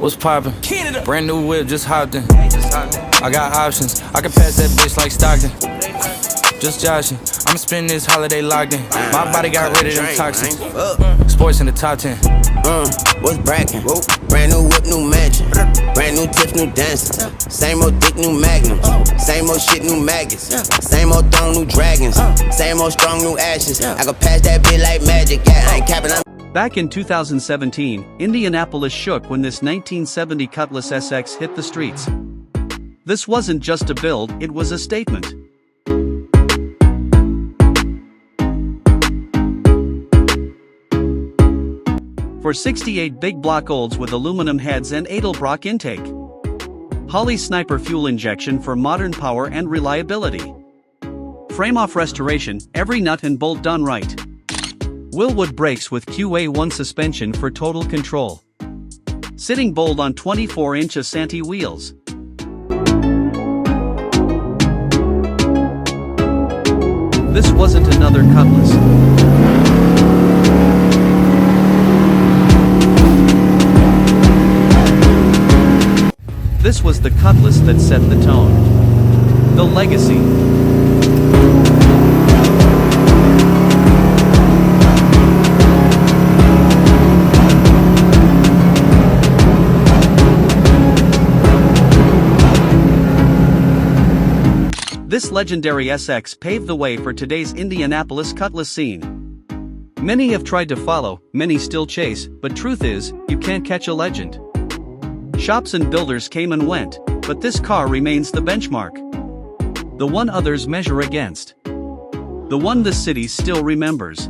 What's poppin'? Brand new whip, just hopped in. I got options, I can pass that bitch like Stockton. Just joshing, I'ma spend this holiday locked in. My body got rid of them toxins. Sports in the top 10. What's brackin'? Brand new whip, new mansion. Brand new tips, new dances. Same old dick, new magnums. Same old shit, new maggots. Same old throne, new dragons. Same old strong, new ashes. I can pass that bitch like magic. Yeah, I ain't capping. Back in 2017, Indianapolis shook when this 1970 Cutlass SX hit the streets. This wasn't just a build, it was a statement. For 68 big block olds with aluminum heads and Edelbrock intake. Holley Sniper Fuel Injection for modern power and reliability. Frame-off restoration, every nut and bolt done right. Wilwood Brakes with QA1 Suspension for total control. Sitting bold on 24-inch Asante wheels. This wasn't another Cutlass. This was the Cutlass that set the tone. The legacy. This legendary SX paved the way for today's Indianapolis Cutlass scene. Many have tried to follow, many still chase, but truth is, you can't catch a legend. Shops and builders came and went, but this car remains the benchmark. The one others measure against. The one the city still remembers.